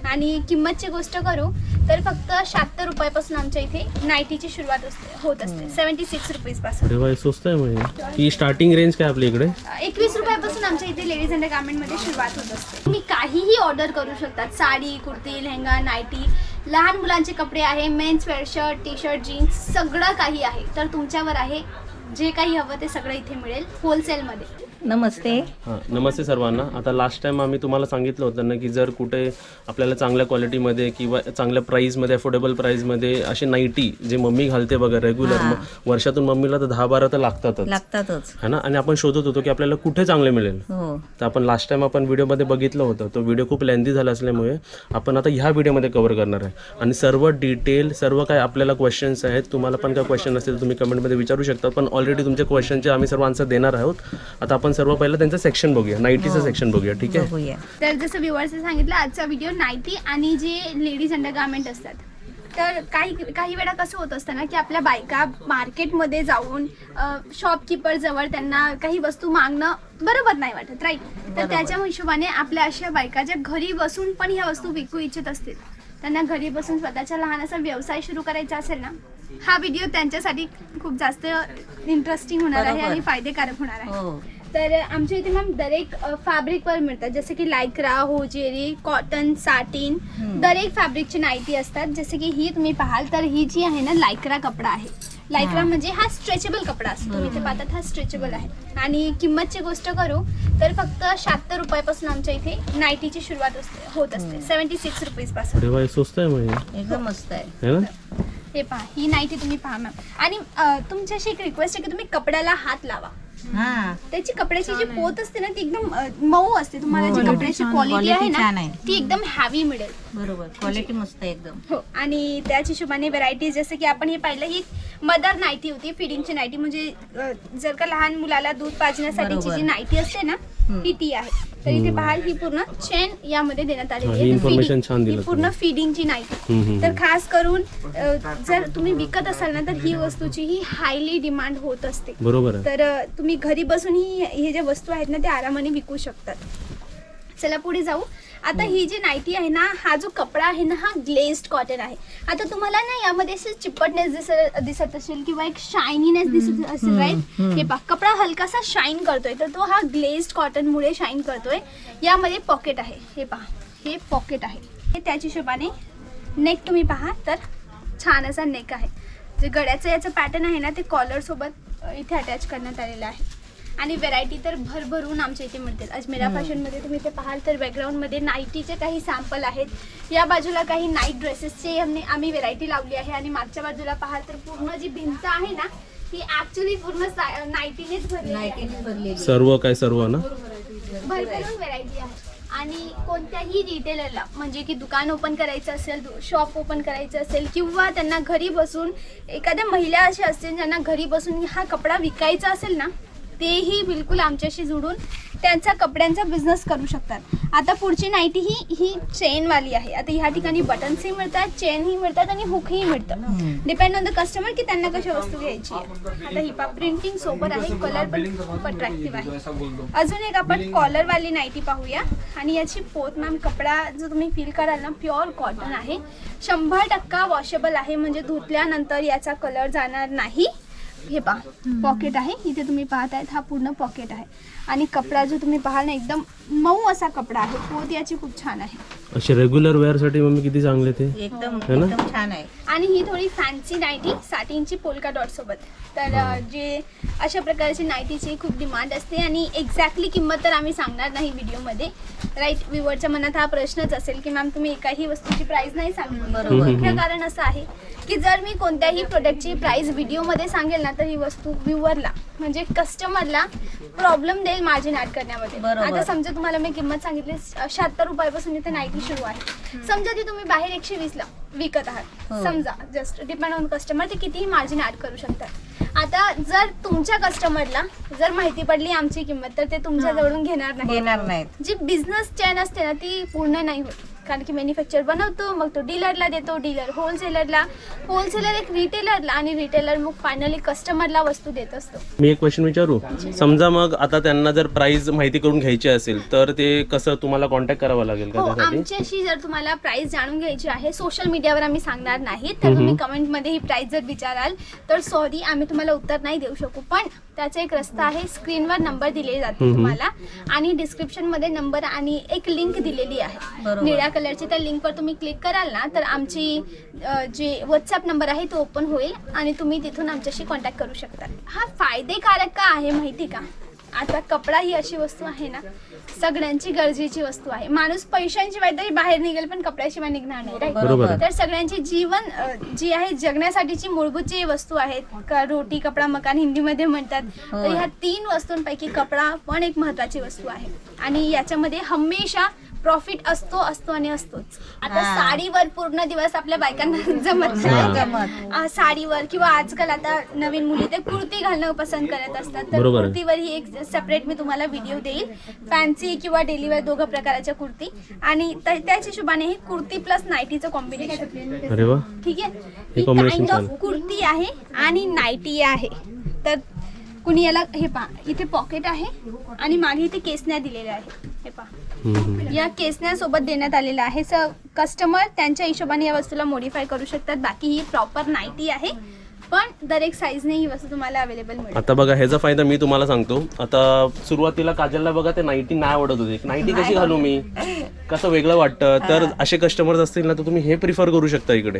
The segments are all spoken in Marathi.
आणि किंमतची गोष्ट करू तर फक्त 76 रुपयापासून आमच्या इथे नाईटीची सुरुवात होत असते 76 रुपीज पासून. अरे स्वस्त आहे म्हणजे ही स्टार्टिंग रेंज काय आपल्या इकडे 21 रुपयापासून आमच्या इथे लेडीज अंडर गार्मेंट मध्ये सुरुवात होत असते. तुम्ही काहीही ऑर्डर करू शकतात, साडी, कुर्ती, लेहंगा, नाईटी, लहान मुलांचे कपडे आहे, men's wear, shirt, T shirt, jeans, सगळं काही आहे. तर तुमच्यावर आहे, जे काही हवं ते सगळं इथे मिळेल होलसेलमध्ये. नमस्ते. हां नमस्ते सर्वांना. आता लास्ट टाइम आम्ही तुम्हाला सांगितलं होतं ना की जर कुठे आपल्याला चांगल्या क्वालिटीमध्ये किंवा चांगल्या प्राईजमध्ये अफोर्डेबल प्राईजमध्ये असे नाईटी जे मम्मी घालते बघा रेग्युलर, वर्षातून मम्मीला तर 10-12 तर लागतातच है ना. आणि आपण शोधत होतो की आपल्याला कुठे चांगले मिळेल. तर आपण लास्ट टाइम आपण व्हिडिओमध्ये बघितलं होतं. तो व्हिडिओ खूप लेंथी झाला असल्यामुळे आपण आता ह्या व्हिडिओमध्ये कव्हर करणार आहे. आणि सर्व डिटेल सर्व काय आपल्याला क्वेश्चन्स आहेत. तुम्हाला पण काय क्वेश्चन असतील तर तुम्ही कमेंटमध्ये विचारू शकता. पण ऑलरेडी तुमच्या क्वेश्चनचे आम्ही सर्व आन्सर देणार आहोत. आता आपण सर्व पहिलं त्यांचं सेक्शन बघूया, नाईटीचं सेक्शन बघूया. ठीक आहे. तर जसं व्ह्युअर्सने सांगितलं आजचा व्हिडिओ नाईटी आणि जे लेडीज अंडर गार्मेंट असतात. तर काही वेळा कसं होत असतं ना की आपल्या बायका मार्केटमध्ये जाऊन शॉपकीपर जवळ त्यांना काही वस्तू मागणं बरोबर नाही वाटत, राईट. तर त्याच्या हिशोबाने आपल्या अशा बायका ज्या घरी बसून पण ह्या वस्तू विकू इच्छित असतील, त्यांना घरी बसून स्वतःचा लहान असा व्यवसाय सुरू करायचा असेल ना, हा व्हिडिओ त्यांच्यासाठी खूप जास्त इंटरेस्टिंग होणार आहे आणि फायदेकारक होणार आहे. तर आमच्या इथे मॅम दरेक फॅब्रिकवर मिळतात, जसे की लायक्रा, होजेरी, कॉटन, साटिन, दरेक फॅब्रिकची नाईटी असतात. जसे की ही तुम्ही पाहाल तर ही जी आहे ना लायक्रा कपडा आहे. लायक्रा म्हणजे हा स्ट्रेचेबल कपडा असतो. तुम्ही इथे पाहतात हा स्ट्रेचेबल आहे. आणि किंमतची गोष्ट करू तर फक्त 76 रुपयापासून आमच्या इथे नाईटीची सुरुवात होत असते 76 रुपीज पासून. अरे स्वस्त आहे म्हणजे एकदम मस्त आहे ना. हे पहा ही नाईटी तुम्ही पहा मॅम. आणि तुमच्याशी एक रिक्वेस्ट आहे की तुम्ही कपड्याला हात लावा. त्याची कपड्याची जी पोत असते ना ती एकदम मऊ असते. तुम्हाला जी कपड्याची क्वालिटी आहे ना ती एकदम हॅवी मिळेल. बरोबर, क्वालिटी मस्त आहे एकदम. हो. आणि त्याच हिशोबाने व्हरायटीज जसं की आपण हे पाहिलं, ही मदर नाईटी होती, फिडिंगची नाईटी. म्हणजे जर का लहान मुलाला दूध पाजण्यासाठीची जी नाईटी असते ना ही ती आहे. तर इथे पाहाल ही पूर्ण चेन यामध्ये देण्यात आलेली आहे. इन्फॉर्मेशन छान ही दिलं. पूर्ण फिडिंगची नाईटी. तर खास करून जर तुम्ही विकत असाल ना तर ही वस्तूची ही हायली डिमांड होत असते. बरोबर आहे. तर तुम्ही घरी बसून हे ज्या वस्तू आहेत ना ते आरामाने विकू शकतात. चला पुढे जाऊ. आता ही जी नाईटी आहे ना, हा जो कपडा आहे ना हा ग्लेज्ड कॉटन आहे. आता तुम्हाला ना यामध्ये असे चिपटनेस दिसत असेल किंवा एक शायनीनेस दिसत असेल, राईट. हे पहा कपडा हलकासा शाईन करतोय, तर तो हा ग्लेज्ड कॉटन मुळे शाईन करतोय. यामध्ये पॉकेट आहे. हे पहा हे पॉकेट आहे. हे त्याच्या हिशोबाने नेक तुम्ही पहा तर छान असा नेक आहे. जे गळ्याचं याचं पॅटर्न आहे ना ते कॉलर सोबत इथे अटॅच करण्यात आलेलं आहे. आणि व्हरायटी तर भरभरून आमच्या इथे मिळतील. अजमेरा फॅशनमध्ये तुम्ही ते पाहाल तर बॅकग्राऊंडमध्ये नाईटीचे काही सॅम्पल आहेत. या बाजूला काही नाईट ड्रेसेसचे आम्ही व्हरायटी लावली आहे. आणि मागच्या बाजूला पाहाल तर पूर्ण जी भिंत आहे ना ती ऍक्च्युली पूर्ण नाईटीनेच भरलेली आहे. सर्व ना भरभरून व्हरायटी आहे. आणि कोणत्याही रिटेलरला म्हणजे की दुकान ओपन करायचं असेल, शॉप ओपन करायचं असेल किंवा त्यांना घरी बसून एखाद्या महिला अशा असतील ज्यांना घरी बसून हा कपडा विकायचा असेल ना, तेही बिलकुल आमच्याशी जुडून त्यांचा कपड्यांचा बिझनेस करू शकतात. आता पुढची नाईटी ही चेनवाली आहे. आता ह्या ठिकाणी बटन्सही मिळतात, चेनही मिळतात आणि हुकही मिळतं. डिपेंड ऑन द कस्टमर की त्यांना कशी वस्तू घ्यायची आहे. आता ही प्रिंटिंग सोबत आहे, कलर पण खूप अट्रॅक्टिव्ह आहे. अजून एक आपण कॉलरवाली नाईटी पाहूया. आणि याची पोत मॅम कपडा जो तुम्ही फील कराल ना प्युअर कॉटन आहे. 100% वॉशेबल आहे, म्हणजे धुतल्यानंतर याचा कलर जाणार नाही. हे पहा पॉकेट आहे, इथे तुम्ही पाहतायत हा पूर्ण पॉकेट आहे. आणि कपडा जो तुम्ही पाहाल ना एकदम मऊ असा कपडा आहे. पोत याची खूप छान आहे. असे रेग्युलर वेअर साठी मम्मी किती चांगले ते एकदम छान आहे. आणि ही थोडी फॅन्सी नाईटी साटिनची पोल्का डॉट सोबत. तर जे अशा प्रकारची नाईटीची खूप डिमांड असते. आणि एक्झॅक्टली किंमत तर आम्ही सांगणार नाही व्हिडिओमध्ये, राईट. व्ह्युअरच्या मनात हा प्रश्नच असेल की मॅम तुम्ही एकाही वस्तूची प्राइस नाही सांगितली. मुख्य कारण असं आहे की जर मी कोणत्याही प्रोडक्टची प्राइस व्हिडिओमध्ये सांगेल ना तर ही वस्तू व्ह्युअरला म्हणजे कस्टमरला प्रॉब्लेम देईल मार्जिन ऍड करण्यामध्ये. आता समजा तुम्हाला मी किंमत सांगितली 76 रुपयापासून इथे नाईटी सुरू आहे. समजा ती तुम्ही बाहेर 120ला विकत आहात समजा, जस्ट डिपेंड ऑन कस्टमर ते कितीही मार्जिन ऍड करू शकतात. आता जर तुमच्या कस्टमरला जर माहिती पडली आमची किंमत तर ते तुमच्या जवळून घेणार नाहीत. जी बिझनेस चेन असते ना ती पूर्ण नाही होत. कारण की मॅन्युफॅक्चर बनवतो, मग तो डीलरला देतो, डीलर होलसेलरला, होलसेलर एक रिटेलरला आणि रिटेलर मग फायनली कस्टमरला वस्तू देत असतो. मी एक क्वेश्चन विचारू, समजा मग आता त्यांना जर प्राइस माहिती करून घ्यायची असेल तर ते कसं तुम्हाला कॉन्टॅक्ट करावा लागेल का हो, त्यासाठी? आमच्याशी जर तुम्हाला प्राइस जाणून घ्यायची आहे, सोशल मीडियावर आम्ही सांगणार नाही, तर तुम्ही कमेंटमध्ये ही प्राइस जर विचाराल तर सॉरी आम्ही तुम्हाला उत्तर नाही देऊ शकू. पण त्याचा एक रस्ता आहे, स्क्रीनवर नंबर दिले जाते तुम्हाला आणि डिस्क्रिप्शनमध्ये नंबर आणि एक लिंक दिलेली आहे बरोबर. निळ्या कलरची. त्या लिंकवर तुम्ही क्लिक कराल ना तर आमची जे व्हॉट्सअप नंबर आहे तो ओपन होईल आणि तुम्ही तिथून आमच्याशी कॉन्टॅक्ट करू शकता. हा फायदेकारक का आहे माहिती का? आता कपडा ही अशी वस्तू आहे ना, सगळ्यांची गरजेची वस्तू आहे. माणूस पैशांशिवाय तरी बाहेर निघेल पण कपड्याशिवाय निघणार नाही, right? बरोबर आहे. तर सगळ्यांची जीवन जी आहे जगण्यासाठीची मूलभूत जी वस्तू आहेत, रोटी कपडा मकान हिंदीमध्ये म्हणतात, तर ह्या 3 वस्तूंपैकी कपडा पण एक महत्वाची वस्तू आहे आणि याच्यामध्ये हमेशा प्रॉफिट असतो आणि असतोच. आता साडीवर पूर्ण दिवस आपल्या बायकांना जमत नाही. साडीवर किंवा आजकाल आता नवीन मुली ते कुर्ती घालणं पसंत करत असतात, तर बरोबर आहे. कुर्तीवर ही एक सेपरेट मी तुम्हाला व्हिडिओ देईल, फॅन्सी किंवा डेलीवेअर दोघं प्रकारच्या कुर्ती आणि त्याच हिशोबाने ही कुर्ती प्लस नाईटीचं कॉम्बिनेशन. अरे वा, ठीक आहे, हे ही combination काइंड ऑफ छान. कुर्ती आहे आणि नाईटी आहे. तर कुणी याला हे पहा, इथे पॉकेट आहे आणि मागे इथे केसन्या दिलेल्या आहे. हे पहा, या केसन्यासोबत देण्यात आलेलं आहे. कस्टमर त्यांच्या हिशोबाने या वस्तूला मॉडिफाय करू शकतात. बाकी ही प्रॉपर नाईटी आहे, पण दर एक साईजने ही वस्तू तुम्हाला अवेलेबल मिळेल. आता बघा ह्याचा फायदा मी तुम्हाला सांगतो. आता सुरुवातीला काजलला बघा ते नाईटी नाही आवडत होती, नाईटी कशी घालू मी, कसं वेगळं वाटतं. तर असे कस्टमर्स असतील ना तर तुम्ही हे प्रिफर करू शकता इकडे,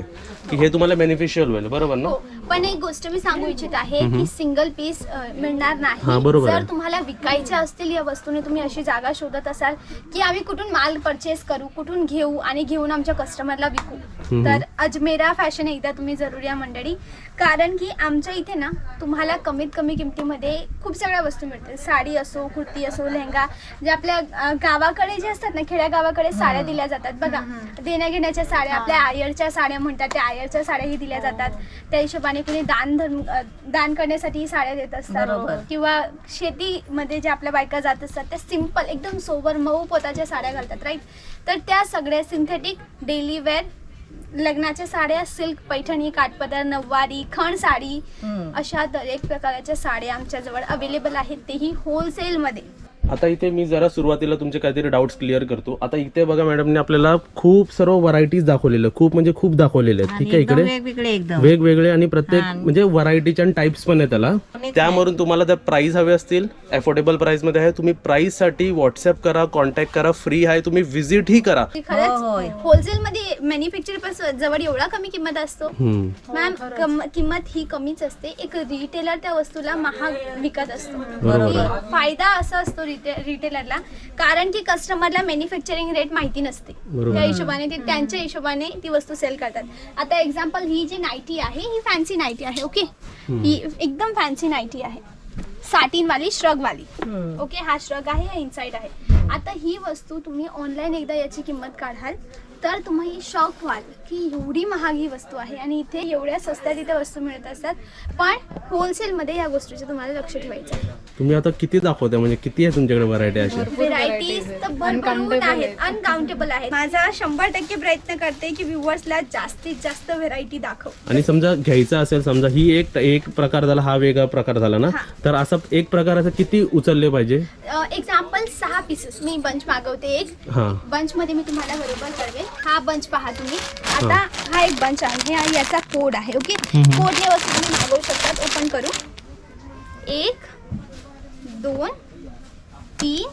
की हे तुम्हाला बेनिफिशियल होईल. बरोबर ना? हो, पण एक गोष्ट मी सांगू इच्छित आहे की सिंगल पीस मिळणार हा, नाही. बरोबर जर आहे. तुम्हाला विकायच्या असतील या वस्तूने, तुम्ही अशी जागा शोधत असाल की आम्ही कुठून माल परचेस करू, कुठून घेऊ आणि घेऊन आमच्या कस्टमरला विकू, तर अजमेरा फॅशन एकदा तुम्ही जरूर या मंडळी. कारण की आमच्या इथे ना तुम्हाला कमीत कमी किमतीमध्ये खूप सगळ्या वस्तू मिळतील. साडी असो, कुर्ती असो, लेहंगा, जे आपल्या गावाकडे जे असतात ना, खेड्या गावाकडे साड्या दिल्या जातात बघा, देण्या घेण्याच्या साड्या, आपल्या आयरच्या साड्या म्हणतात, त्या आयरच्या साड्याही दिल्या जातात. त्या हिशोबाने कुणी दान करण्यासाठी साड्या देत असतात किंवा शेतीमध्ये जे आपल्या बायका जात असतात त्या सिंपल एकदम सोबर मऊ पोताच्या साड्या घालतात, राईट. तर त्या सगळ्या सिंथेटिक डेली वेअर लग्नाच्या साड्या, सिल्क, पैठणी, काठपदर, नऊवारी, खण साडी, अशा एक प्रकारच्या साड्या आमच्याजवळ अवेलेबल आहेत, तेही होलसेलमध्ये. आता इथे मी जरा सुरुवातीला तुमचे काहीतरी डाऊट्स क्लिअर करतो. आता इथे बघा मॅडमने आपल्याला खूप सर्व व्हरायटीज दाखवलेलं, खूप म्हणजे खूप दाखवलेले आहेत. ठीक आहे, इकडे वेगवेगळे एकदम वेगवेगळे आणि प्रत्येक म्हणजे व्हरायटीचे आणि टाइप्स पण आहे त्याला. त्यावरून तुम्हाला जर प्राइस हवे असतील, अफोर्डेबल प्राइस मध्ये आहे, तुम्ही प्राइस साठी व्हॉट्सअप करा, कॉन्टॅक्ट करा, फ्री आहे, तुम्ही व्हिजिट ही करा. खरंच होलसेलमध्ये मॅन्युफॅक्चर पासून जवळ एवढा कमी किंमत असतो मॅम. किंमत ही कमीच असते. एक रिटेलर त्या वस्तूला महाग विकत असतो. फायदा असा असतो रिटेलरला, कारण की कस्टमरला मॅन्युफॅक्चरिंग रेट माहिती नसते, त्या हिशोबाने ते त्यांच्या हिशोबाने ती वस्तू सेल करतात. आता एक्झाम्पल ही जी नाईटी आहे ही फॅन्सी नाईटी आहे. ओके, ही एकदम फॅन्सी नाईटी आहे, साटिन वाली, श्रग वाली. ओके, हा श्रग आहे, हा इनसाइड आहे. आता ही वस्तू तुम्ही ऑनलाईन एकदा याची किंमत काढाल तर तुम्ही शॉक व्हाल की एवढी महाग ही वस्तू आहे आणि इथे एवढ्या स्वस्त्यात इथे वस्तू मिळत असतात. पण होलसेलमध्ये या गोष्टीचं तुम्हाला लक्ष ठेवायचं आहे. तुम्ही आता किती दाखवता, म्हणजे किती आहे तुमच्याकडे व्हरायटी अशी? व्हेरायटीज तर भरपूर आहेत, अनकाउंटेबल आहेत. माझा 100% प्रयत्न करते की व्ह्युअर्सला जास्तीत जास्त व्हेरायटी दाखव. आणि समजा घ्यायचं असेल, समजा ही एक प्रकार झाला, हा वेगळा प्रकार झाला ना, तर असा एक प्रकार असं किती उचलले पाहिजे? एक्झाम्पल 6 पीसेस मी बंच मागवते. एक बंच मध्ये मी तुम्हाला बरोबर कळवेल. हा बंच पहा तुम्ही. आता हा एक बंच आहे, हा याचा कोड आहे. ओके, कोड या वस्तू तुम्ही मागवू शकतात. ओपन करू. 1 2 3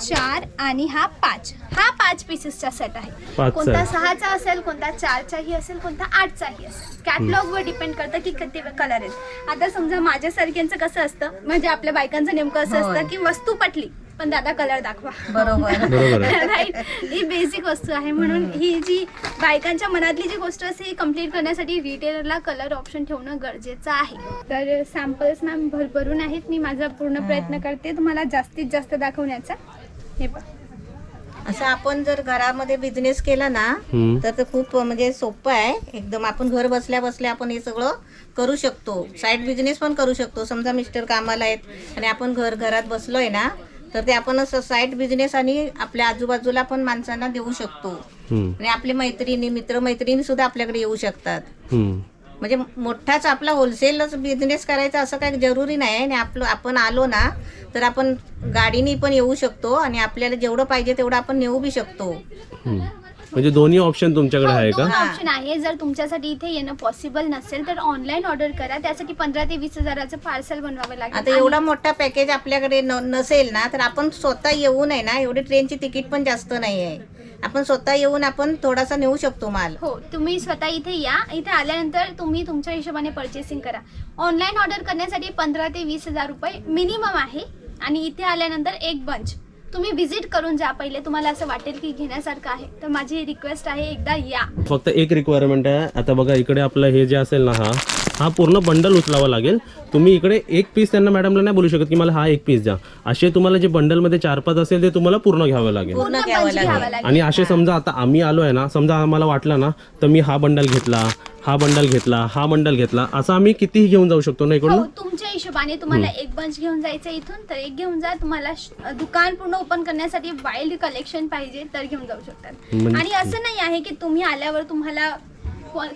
4 आणि हा 5. हा 5 पीसेसचा सेट आहे. कोणता 6चा असेल, कोणता 4चाही असेल, कोणता 8चाही असेल. कॅटलॉग वर डिपेंड करतं की किती कलर आहेत. आता समजा माझ्यासारख्यांचं कसं असतं, म्हणजे आपल्या बायकांचं नेमकं असं असतं की वस्तू पटली पण दादा कलर दाखवा. बरोबर राईट, ही बेसिक वस्तू आहे. म्हणून ही जी बायकांच्या मनातली जी गोष्ट असते ही कम्प्लीट करण्यासाठी रिटेलरला कलर ऑप्शन ठेवणं गरजेचं आहे. तर सॅम्पल्स मॅम भरभरून आहेत. मी माझा पूर्ण प्रयत्न करते तुम्हाला जास्तीत जास्त दाखवण्याचा. हे पहा, असं आपण जर घरामध्ये बिझनेस केला ना तर ते खूप म्हणजे सोपं आहे एकदम. आपण घर बसल्या बसल्या आपण हे सगळं करू शकतो. साईड बिझनेस पण करू शकतो. समजा मिस्टर कामाला आहेत आणि आपण घरात बसलोय ना तर ते आपण असं साईड बिझनेस आणि आपल्या आजूबाजूला पण माणसांना देऊ शकतो. आणि आपले मैत्रिणी मित्रमैत्रिणी सुद्धा आपल्याकडे येऊ शकतात. म्हणजे मोठाच आपला होलसेलच बिझनेस करायचा असं काही जरुरी नाही. आणि आपण आलो ना तर आपण गाडीने पण येऊ शकतो आणि आपल्याला जेवढं पाहिजे तेवढं आपण नेऊ बी शकतो. म्हणजे दोन्ही ऑप्शन तुमच्याकडे आहे का? दोन ऑप्शन आहे. जर तुमच्यासाठी इथे येणं पॉसिबल नसेल तर ऑनलाईन ऑर्डर करा. त्यासाठी 15 ते 20 हजाराचं पार्सल बनवावं लागेल. आता एवढा मोठा पॅकेज आपल्याकडे नसेल ना तर आपण स्वतः येऊ नये ना. एवढी ट्रेनची तिकीट पण जास्त नाही आहे. आपण स्वतः येऊन आपण थोडासा नेऊ शकतो माल. हो, तुम्ही स्वतः इथे या. इथे आल्यानंतर तुम्ही तुमच्या हिशोबाने पर्चेसिंग करा. ऑनलाईन ऑर्डर करण्यासाठी 15 ते 20 हजार रुपये मिनिमम आहे. आणि इथे आल्यानंतर एक बंच तुम्ही व्हिजिट करून जा. पहिले तुम्हाला असं वाटेल की घेण्यासारखं आहे तर माझी रिक्वेस्ट आहे एकदा या. फक्त एक रिक्वायरमेंट आहे. आता बघा इकडे आपलं हे जे असेल ना हा पूर्ण बंडल उचलावा लागेल. तुम्ही इकडे एक पीस त्यांना मॅडमला नाही बोलू शकत की मला हा एक पीस द्या. असे तुम्हाला जे बंडलमध्ये 4-5 असेल ते तुम्हाला पूर्ण घ्यावं लागेल. पूर्ण घ्यावं लागेल. आणि असे समजा आता आम्ही आलो आहे ना, समजा आम्हाला वाटलं ना तर मी हा बंडल घेतला, हा बंडल घेतला, हा बंडल घेतला, असं आम्ही कितीही घेऊन जाऊ शकतो ना इकडून. हो, तुमच्या हिशोबाने तुम्हाला एक बंच घेऊन जायचं इथून तर एक घेऊन जा. तुम्हाला दुकान पूर्ण ओपन करण्यासाठी वाईल्ड कलेक्शन पाहिजे तर घेऊन जाऊ शकतात. आणि असं नाही आहे की तुम्ही आल्यावर तुम्हाला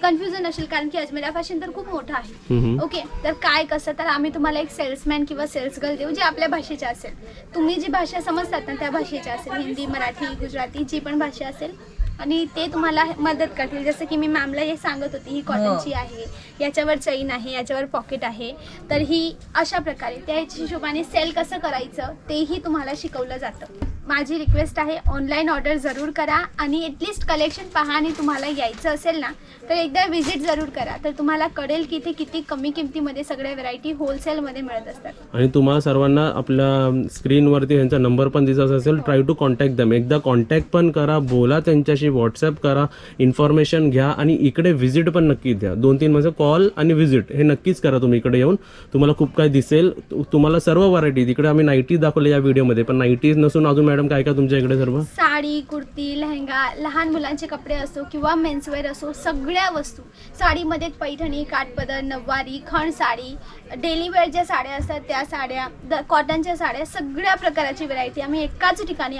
कन्फ्युजन असेल कारण की अजमेरा फॅशन तर खूप मोठं आहे. ओके, तर काय कसं तर आम्ही तुम्हाला एक सेल्समॅन किंवा सेल्स गर्ल देऊ जे आपल्या भाषेच्या असेल. तुम्ही जी भाषा समजतात ना त्या भाषेच्या असेल. हिंदी, मराठी, गुजराती जी पण भाषा असेल आणि ते तुम्हाला मदत करतील. जसं की मी मॅमला हे सांगत होती ही कॉटनची आहे, याच्यावर चैन आहे, याच्यावर पॉकेट आहे. तर ही अशा प्रकारे त्या हिशोबाने सेल कसं करायचं तेही तुम्हाला शिकवलं जातं. माझी रिक्वेस्ट आहे ऑनलाईन ऑर्डर जरूर करा आणि ॲटलिस्ट कलेक्शन पहा. आणि तुम्हाला यायचं असेल ना तर एकदा व्हिजिट जरूर करा. तर तुम्हाला कळेल की इथे किती कमी किमतीमध्ये सगळ्या व्हरायटी होलसेलमध्ये मिळत असतात. आणि तुम्हाला सर्वांना आपल्या स्क्रीनवरती ह्यांचा नंबर पण दिसत असेल. ट्राय टू कॉन्टॅक्ट दम. एकदा कॉन्टॅक्ट पण करा, बोला त्यांच्याशी, व्हॉट्सअप करा, इन्फॉर्मेशन घ्या आणि इकडे व्हिजिट पण नक्की द्या. 2-3 म्हणजे कॉल आणि व्हिजिट हे नक्कीच करा. तुम्ही इकडे येऊन तुम्हाला खूप काय दिसेल. तुम्हाला सर्व व्हरायटी इकडे आम्ही नाईटी दाखवले या व्हिडिओमध्ये, पण नाईटीज नसून अजून मॅडम काय का तुमच्या इकडे सर्व साडी, कुर्ती, लेहंगा, लहान मुलांचे कपडे असो किंवा मेन्सवेअर असो, सगळ्या वस्तू. साडीमध्ये पैठणी, काठपदर, नऊवारी, खण साडी, डेली वेअर ज्या साड्या असतात त्या साड्या, कॉटनच्या साड्या, सगळ्या प्रकाराची व्हरायटी आम्ही एकाच ठिकाणी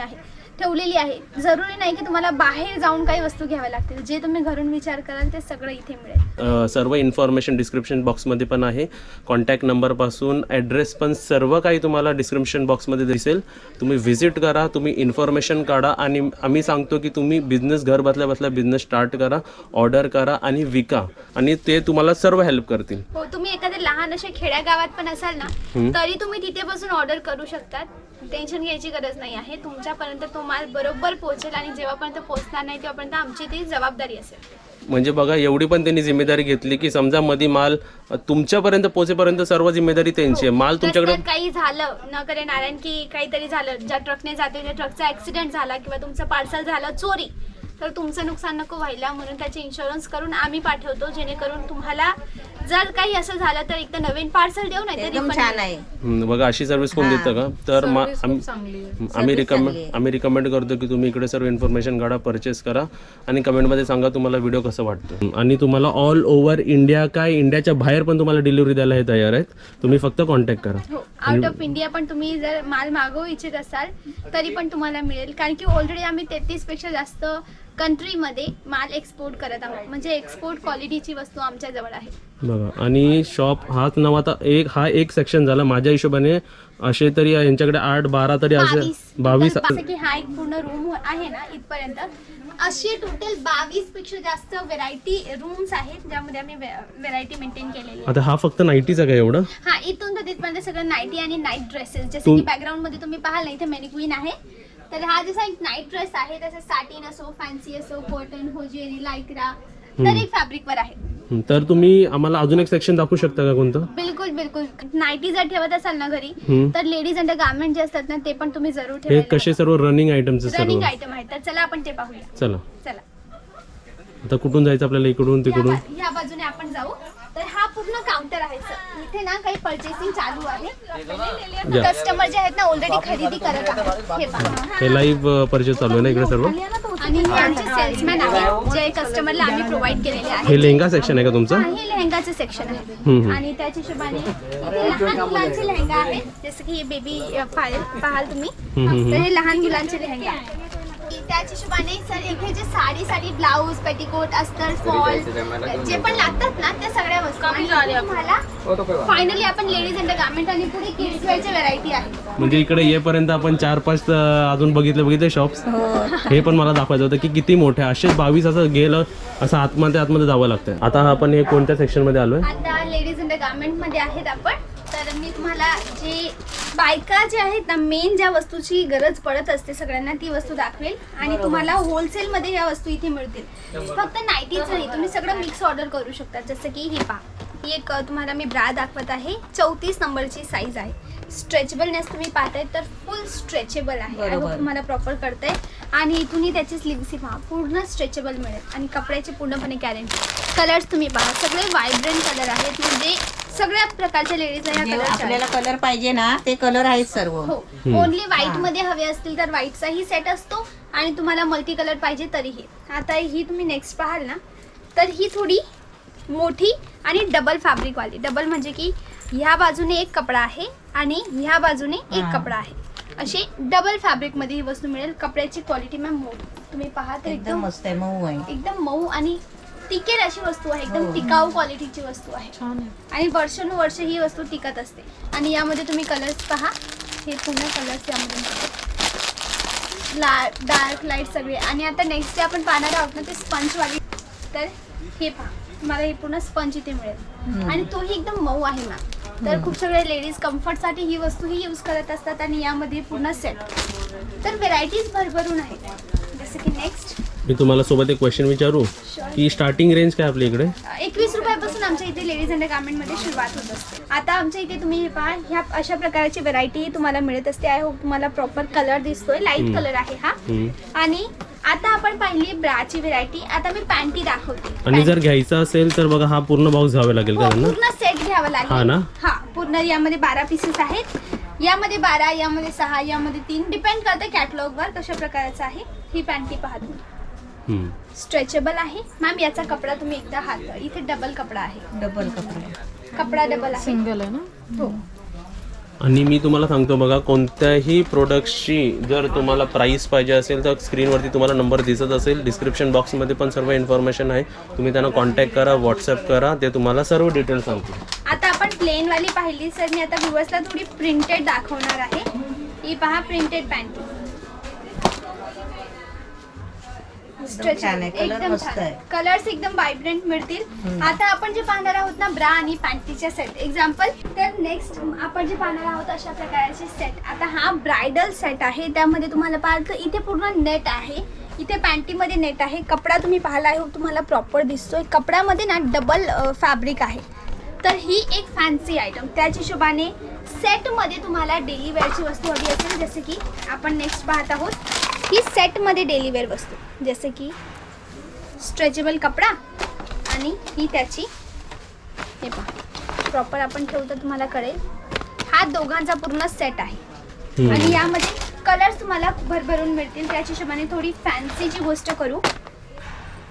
ठेवलेली आहे. जरुरी नाही की तुम्हाला बाहेर जाऊन काही वस्तू घ्याव्या लागतील. जे तुम्ही घरून विचार कराल ते सगळं इथे मिळेल. सर्व इन्फॉर्मेशन डिस्क्रिप्शन बॉक्समध्ये पण आहे. कॉन्टॅक्ट नंबरपासून ॲड्रेस पण सर्व काही तुम्हाला डिस्क्रिप्शन बॉक्समध्ये दिसेल. तुम्ही व्हिजिट करा, तुम्ही इन्फॉर्मेशन काढा आणि आम्ही सांगतो की तुम्ही बिझनेस घर बसल्या बसल्या बिझनेस स्टार्ट करा, ऑर्डर करा आणि विका आणि ते तुम्हाला सर्व हेल्प करतील. हो, तुम्ही एखाद्या लहान अशा खेड्यागावात पण असाल ना तरी तुम्ही तिथे बसून ऑर्डर करू शकतात. टेन्शन घ्यायची गरज नाही आहे. तुमच्यापर्यंत तो माल बरोबर पोहोचेल आणि जेव्हापर्यंत पोहोचणार नाही तेव्हापर्यंत आमची ती जबाबदारी असेल. म्हणजे बघा एवढी पण त्यांनी जिम्मेदारी घेतली की समजा मध्ये माल तुमच्यापर्यंत पोहोचेपर्यंत सर्व जिम्मेदारी त्यांची आहे. माल तुमच्याकडे जर काही झालं न करे नारायण की काहीतरी झालं, ज्या ट्रकने जाते त्या ट्रकचा ऍक्सिडेंट झाला किंवा तुमचं पार्सल झालं चोरी तर तुमचं नुकसान नको व्हायला म्हणून त्याचे इन्शुरन्स करून आम्ही पाठवतो. जेणेकरून तुम्हाला जर काही असं झालं तर एक तर नवीन पार्सल देऊ नाही एकदम छान आहे. बघा अशी सर्व्हिस कोण देतं का? तर आम्ही रिकमेंड करतो की तुम्ही इकडे सर्व इन्फॉर्मेशन काढा, परचेस करा आणि कमेंटमध्ये सांगा तुम्हाला व्हिडिओ कसं वाटतो. आणि तुम्हाला ऑल ओव्हर इंडिया काय इंडियाच्या बाहेर पण तुम्हाला डिलिव्हरी द्यायला हे तयार आहेत. तुम्ही फक्त कॉन्टॅक्ट करा. हो, आउट ऑफ इंडिया पण तुम्ही जर माल मागवू इच्छित असाल तरी पण तुम्हाला मिळेल. कारण की ऑलरेडी आम्ही 33 पेक्षा जास्त कंट्रीमध्ये माल एक्सपोर्ट करत आहोत. म्हणजे एक्सपोर्ट क्वालिटीची वस्तू आमच्या जवळ आहे. बघा आणि शॉप हाच नवा आता हा एक सेक्शन झाला माझ्या हिशोबाने. असे तरी यांच्याकडे 8-12 तरी असेल 22. जसं की हा एक पूर्ण रूम आहे ना इथपर्यंत असे टोटल 22 पेक्षा जास्त व्हेरायटी रूम्स आहेत ज्यामध्ये आम्ही व्हेरायटी मेंटेन केलेली आहे. आता हा फक्त नाईटीचा काय एवढं? हा, इथून तर तिथपर्यंत सगळं नाईटी आणि नाईट ड्रेसेस. जसं की बॅकग्राऊंड मध्ये तुम्ही पाहाल ना इथे मॅनिक्वीन आहे. तर हा जसा एक नाईट ड्रेस आहे तसं साटिन असो, फॅन्सी असो, कॉटन, होजियरी, लायक्रा तर एक फॅब्रिकवर आहे. तर तुम्ही आम्हाला अजून एक सेक्शन दाखवू शकता का कोणतं? बिलकुल बिलकुल. नाईटी जर ठेवत असाल ना घरी तर लेडीज अंडर गार्मेंट जे असतात ना ते पण तुम्ही जरूर हे ठेवा. कसे सर्व रनिंग आयटम्स सर्व रनिंग आयटम आहेत. तर चला आपण ते पाहूया. चला चला आता कुठून जायचं आपल्याला? इकडून तिकडून ह्या बाजूने आपण जाऊ. तर हा पूर्ण काउंटर आहे सर. इथे ना काही परचेसिंग चालू आहे. कस्टमर जे आहेत ना ऑलरेडी खरेदी करत आहेत. हे पहा. हे लाईव्ह परचेस चालू आहे ना इकडे सर्व. आणि हे आमचे सेल्समॅन आहेत जे कस्टमरला आम्ही प्रोव्हाइड केलेले आहेत. हे लेहंगा सेक्शन आहे का तुमचं? हे लेहंगाचे सेक्शन आहे. आणि त्याच्या हिशोबाने इथे लहान मुलांचे लेहंगा आहे. जसं की हे बेबी पाहाल तुम्ही. तर हे लहान मुलांचे लेहंगा आहे. त्याच हिशोबाने सर इथे जे साडी ब्लाऊज पेटीकोट अस्तर फॉल जे पण लागतात ना त्या सगळ्या वस्तू. आणि तुम्हाला फायनली आपण लेडीज अंडर गार्मेंट आणि पुढे किड्स वेअरची व्हरायटी आहे. म्हणजे इकडे येईपर्यंत आपण 4-5 अजून बघितले शॉप्स. हे पण मला दाखवायचं होतं की किती मोठे. असे 22 असं गेलं असं आतमध्ये जावं लागतं. आता आपण हे कोणत्या सेक्शन मध्ये आलोय? आता लेडीज अंडर गार्मेंट मध्ये आहेत आपण. तर मी तुम्हाला जे बायका जे आहेत ना मेन ज्या वस्तूची गरज पडत असते सगळ्यांना ती वस्तू दाखवेल. आणि तुम्हाला होलसेल मध्ये या वस्तू इथे मिळतील. फक्त नाईटीच नाही, तुम्ही सगळं मिक्स ऑर्डर करू शकता. जसं की हे पहा, ही एक तुम्हाला मी ब्रा दाखवत आहे. 34 नंबरची साईज आहे. स्ट्रेचेबलनेस तुम्ही पाहताय तर फुल स्ट्रेचेबल आहे. आय होप तुम्हाला प्रॉपर कळतंय. आणि इथूनही त्याची स्लीव्स पहा पूर्ण स्ट्रेचेबल मिळेल. आणि कपड्याची पूर्णपणे गॅरंटी. कलर्स तुम्ही पहा सगळे व्हायब्रंट कलर आहेत. म्हणजे सगळ्या प्रकारच्या लेडीज या कलर. आपल्याला कलर पाहिजे ना ते कलर आहेत सर्व. हो, ओनली व्हाईट मध्ये हवे असतील तर व्हाईटचाही सेट असतो. आणि तुम्हाला मल्टी कलर पाहिजे तरीही. आता ही तुम्ही नेक्स्ट पाहाल ना तर ही थोडी मोठी आणि डबल फॅब्रिक वाली. डबल म्हणजे की ह्या बाजूने एक कपडा आहे आणि ह्या बाजूने एक कपडा आहे. असे डबल फॅब्रिक मध्ये ही वस्तू मिळेल. कपड्याची क्वालिटी मॅम मऊ तुम्ही पहा तर एकदम मस्त आहे, मऊ आहे. एकदम मऊ आणि टिकेल अशी वस्तू आहे. एकदम टिकाऊ क्वालिटीची वस्तू आहे. आणि वर्षानुवर्ष ही वस्तू टिकत असते. आणि यामध्ये तुम्ही कलर्स पहा. हे पूर्ण कलर्स यामध्ये डार्क लाईट सगळे. आणि आता नेक्स्ट जे आपण पाहणार आहोत ना ते स्पंजवाली. तर हे पहा तुम्हाला हे पूर्ण स्पंज इथे मिळेल. आणि तोही एकदम मऊ आहे मॅम. तर खूप सगळे लेडीज कम्फर्टसाठी ही वस्तू ही यूज करत असतात. आणि यामध्ये पूर्ण सेट. तर व्हेरायटीज भरभरून आहेत. जसं की नेक्स्ट मी तुम्हाला सोबत एक क्वेश्चन विचारू की स्टार्टिंग रेंज काय आपल्या इकडे? 21 रुपयापासून आमच्या इथे लेडीज अंडर गार्मेंट मध्ये सुरुवात होत असते. आता आमच्या इथे तुम्ही पहा ह्या अशा प्रकारची व्हरायटी तुम्हाला मिळत असते. आय होप तुम्हाला प्रॉपर कलर दिसतोय. लाईट कलर आहे हा. आणि आता आपण पाहिली ब्राची व्हरायटी. आता मी पॅन्टी दाखवते. आणि जर घ्यायचं असेल तर बघा हा पूर्ण बॉक्स घ्यावा लागेल का त्यांना? पूर्ण सेट घ्यावा हा लागेल. ना? हा पूर्ण. यामध्ये 12 पीसेस आहेत. यामध्ये 12, यामध्ये 6, यामध्ये 3. डिपेंड करतं कॅटलॉग वर कशा प्रकारचं आहे. ही पॅन्टी पहा तुम्ही. स्ट्रेचेबल आहे मॅम. याचा कपडा तुम्ही एकदा हात इथे डबल कपडा आहे. डबल कपडा डबल आहे. सिंगल आहे ना. हो. आणि मी तुम्हाला सांगतो बघा कोणत्याही प्रोडक्ट्सची जर तुम्हाला प्राईस पाहिजे असेल तर स्क्रीनवरती तुम्हाला नंबर दिसत असेल. डिस्क्रिप्शन बॉक्समध्ये पण सर्व इन्फॉर्मेशन आहे. तुम्ही त्यांना कॉन्टॅक्ट करा, व्हॉट्सअप करा. ते तुम्हाला सर्व डिटेल्स सांगतील. आता आपण प्लेन वाली पाहिली सर. मी आता व्ह्यूअर्सला थोडी प्रिंटेड दाखवणार आहे. ही पहा प्रिंटेड पॅन्टी. एकदम छान. कलर्स एकदम व्हायब्रंट मिळतील. आता आपण जे पाहणार आहोत ना ब्रा आणि पॅन्टीच्या सेट एक्झाम्पल. तर नेक्स्ट आपण जे पाहणार आहोत अशा प्रकारचे सेट. आता हा ब्रायडल सेट आहे. त्यामध्ये तुम्हाला पाहाल तर इथे पूर्ण नेट आहे. इथे पॅन्टीमध्ये नेट आहे. कपडा तुम्ही पाहिला आहे तुम्हाला प्रॉपर दिसतोय. कपड्यामध्ये ना डबल फॅब्रिक आहे. तर ही एक फॅन्सी आयटम. त्याच्या हिशोबाने सेटमध्ये तुम्हाला डेली वेअरची वस्तू हवी असेल जसे की आपण नेक्स्ट पाहत आहोत. ही सेटमध्ये डेली वेअर वस्तू जसे की स्ट्रेचेबल कपडा आणि ही त्याची हे पहा प्रॉपर आपण ठेवू तर तुम्हाला कळेल. हा दोघांचा पूर्ण सेट आहे. आणि यामध्ये कलर्स तुम्हाला भरभरून मिळतील. त्याच्या हिशोबाने थोडी फॅन्सीची गोष्ट करू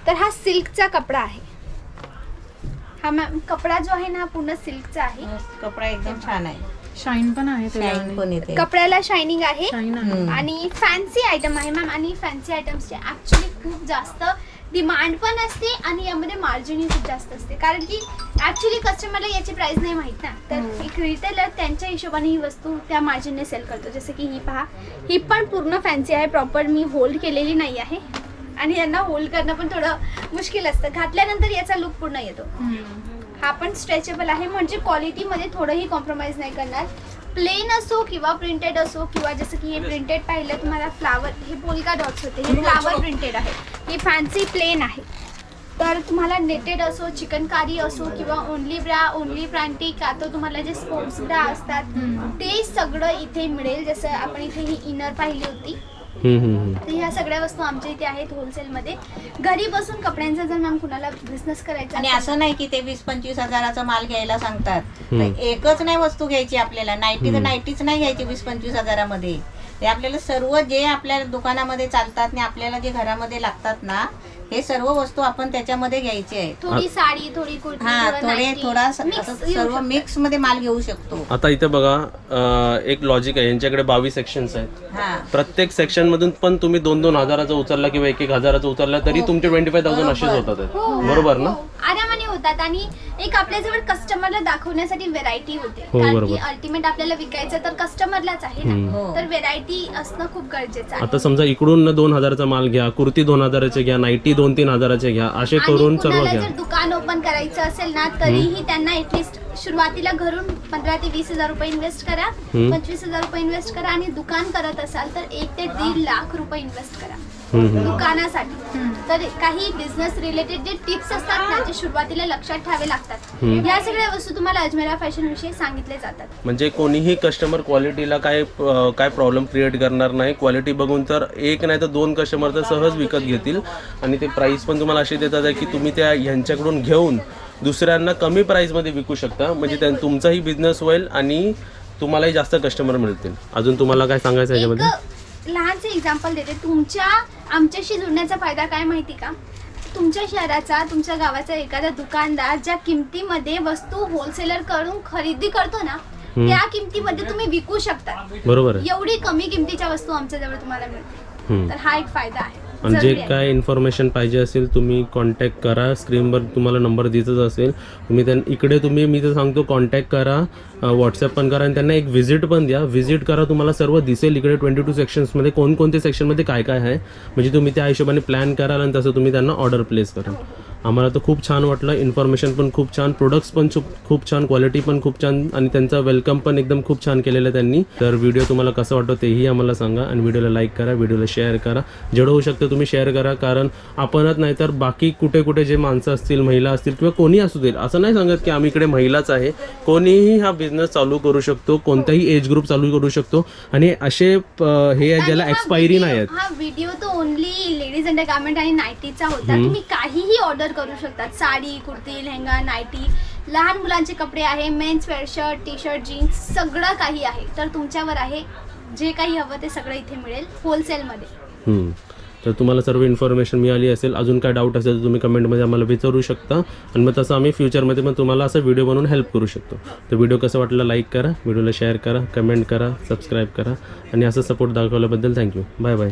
तर हा सिल्कचा कपडा आहे. हा मॅम कपडा जो आहे ना पूर्ण सिल्कचा आहे. कपडा एकदम छान आहे. शाईन पण आहे शाईन पण येते. कपड्याला शायनिंग आहे. शाईन आहे. आणि फॅन्सी आयटम आहे मॅम. आणि फॅन्सी आयटम्सचे ऍक्च्युली खूप जास्त डिमांड पण असते आणि यामध्ये मार्जिनही खूप जास्त असते. कारण की ऍक्च्युली कस्टमरला याची प्राइस नाही माहित ना. तर एक रिटेलर त्यांच्या हिशोबाने ही वस्तू त्या मार्जिनने सेल करतो. जसे की ही पहा. ही पण पूर्ण फॅन्सी आहे. प्रॉपर मी होल्ड केलेली नाही आहे. आणि यांना होल्ड करणं पण थोडं मुश्किल असतं. घातल्यानंतर याचा लुक पूर्ण येतो. हा पण स्ट्रेचेबल आहे. म्हणजे क्वालिटीमध्ये थोडंही कॉम्प्रोमाइज नाही करणार. प्लेन असो किंवा प्रिंटेड असो किंवा जसं की हे प्रिंटेड पाहिलं तुम्हाला फ्लावर हे पोल्का डॉट्स होते. हे फ्लावर प्रिंटेड आहे. ही फॅन्सी प्लेन आहे. तर तुम्हाला नेटेड असो चिकनकारी असो किंवा ओनली ब्रा ओनली पॅन्टी का तो तुम्हाला जे स्पोर्ट्स ब्रा असतात ते सगळं इथे मिळेल. जसं आपण इथे ही इनर पाहिली होती तर ह्या सगळ्या वस्तू आमच्या इथे आहेत होलसेलमध्ये. घरी बसून कपड्यांचा जर मॅम कुणाला बिझनेस करायचा आणि असेल, असं नाही की ते 20-25 हजाराचा माल घ्यायला सांगतात. तर एकच नाही वस्तू घ्यायची आपल्याला, नाईटी तर नाईटीच नाही घ्यायची 20-25 हजारामध्ये. ते आपल्याला सर्व जे आपल्या दुकानामध्ये चालतात आणि आपल्याला जे घरामध्ये लागतात ना, हे सर्व वस्तू आपण त्याच्यामध्ये घ्यायचे आहे. थोडी साडी, थोडी कुर्ती, हा, थोडं थोडे नाईटी, थोडा mix असं घेऊ सर्व शकतात. मिक्स मध्ये माल घेऊ शकतो. आता इथे बघा एक लॉजिक आहे, यांच्याकडे 22 सेक्शन्स आहेत. हा, प्रत्येक सेक्शन मधून पण तुम्ही 2-2 हजाराचा उचलला किंवा 1-1 हजाराचा उचलला तरी तुमचे 25,000 असेच होतात आहेत. बरोबर ना? आरामाने होतात. आणि एक आपल्याजवळ कस्टमरला दाखवण्यासाठी व्हेरायटी होते, हो, कारण की बरोबर. अल्टिमेट आपल्याला विकायचं तर कस्टमरलाच आहे ना, हो. तर व्हेरायटी असणं खूप गरजेचं आहे. आता समजा इकडून 2 हजाराचा माल घ्या, कुर्ती 2 हजाराचे घ्या, नाईटी 2-3 हजाराचे घ्या, असे आणि करून सर्व कुणाला घ्या. जर दुकान ओपन करायचं असेल ना, तरीही त्यांना ऍटलिस्ट सुरुवातीला घरून 15 ते 20 हजार रुपये इन्व्हेस्ट करा, 25 हजार रुपये इन्व्हेस्ट करा. आणि दुकान करत असाल तर 1 ते 1.5 लाख रुपये इन्व्हेस्ट करा दुकानासाठी. तर काही बिझनेस रिलेटेड जे टिप्स असतात ना, जे सुरुवातीला लक्षात ठेवावे लागतात, या सगळ्या वस्तू तुम्हाला अजमेरा फॅशन विषयी सांगितले जातात. म्हणजे कोणीही कस्टमर क्वालिटीला काय प्रॉब्लेम क्रिएट करणार नाही. क्वालिटी बघून तर 1 नाही तर 2 कस्टमर तर सहज विकत घेतील. आणि ते प्राइस पण तुम्हाला असे देतात की तुम्ही त्या ह्यांच्याकडून घेऊन दुसऱ्यांना कमी प्राइसमध्ये विकू शकता. म्हणजे तुमचाही बिझनेस होईल आणि तुम्हालाही जास्त कस्टमर मिळतील. अजून तुम्हाला काय सांगायचं आहे याच्यामध्ये? एक लहानसे एक्झाम्पल देते. आमच्याशी जुळण्याचा फायदा काय माहिती का? तुमच्या शहराचा, तुमच्या गावाचा एखादा दुकानदार ज्या किमतीमध्ये वस्तू होलसेलर कडून खरेदी करतो ना, त्या किमतीमध्ये तुम्ही विकू शकता. बरोबर आहे. एवढी कमी किमतीच्या वस्तू आमच्याजवळ तुम्हाला मिळते. तर हा एक फायदा आहे. आणि जे जरुरी आहे. काय इन्फॉर्मेशन पाहिजे असेल तुम्ही कॉन्टॅक्ट करा. स्क्रीनवर तुम्हाला नंबर दिसत असेल. इकडे तुम्ही मी तर सांगतो कॉन्टॅक्ट करा, व्हॉट्सअप पण करा आणि त्यांना एक व्हिजिट पण द्या. व्हिजिट करा, तुम्हाला सर्व दिसेल इकडे 22 सेक्शन्समध्ये कोणकोणते सेक्शनमध्ये काय काय आहे. म्हणजे तुम्ही त्या हिशोबाने प्लॅन कराल आणि तसं तुम्ही त्यांना ऑर्डर प्लेस कराल. आम्हाला तर खूप छान वाटलं. इन्फॉर्मेशन पण खूप छान, प्रोडक्ट्स पण खूप छान, क्वालिटी पण खूप छान आणि त्यांचा वेलकम पण एकदम खूप छान केलेलं आहे त्यांनी. तर व्हिडिओ तुम्हाला कसं वाटतं तेही आम्हाला सांगा आणि व्हिडिओला लाईक करा, व्हिडिओला शेअर करा. जेवढं होऊ शकतं तुम्ही शेअर करा, कारण आपणच नाही तर बाकी कुठे कुठे जे माणसं असतील, महिला असतील किंवा कोणी असू देईल, असं नाही सांगत की आम्ही इकडे महिलाच आहे. कोणीही हा बिझनेस चालू करू शकतो, कोणताही एज ग्रुप चालू करू शकतो. आणि असे हे आणि ज्याला हा एक्सपायरी नाही आहेत. हा व्हिडिओ तो ओनली लेडीज अंडर गार्मेंट आणि नाईटीचा होता. तुम्ही काहीही ऑर्डर करू शकतात. साडी, कुर्ती, लेहंगा, नाईटी, लहान मुलांचे कपडे आहे, men's wear, shirt, T shirt, jeans, सगळं काही आहे. तर तुमच्यावर आहे, जे काही हवं ते सगळं इथे मिळेल होलसेलमध्ये. तर तुम्हाला सर्व इन्फॉर्मेशन मिळाली असेल. अजून काय डाऊट असेल तर तुम्ही कमेंटमध्ये आम्हाला विचारू शकता आणि मग तसं आम्ही फ्युचरमध्ये पण तुम्हाला असं व्हिडिओ बनवून हेल्प करू शकतो. तर व्हिडिओ कसं वाटलं लाईक करा, व्हिडिओला शेअर करा, कमेंट करा, सबस्क्राईब करा आणि असं सपोर्ट दाखवल्याबद्दल थँक्यू. Bye bye.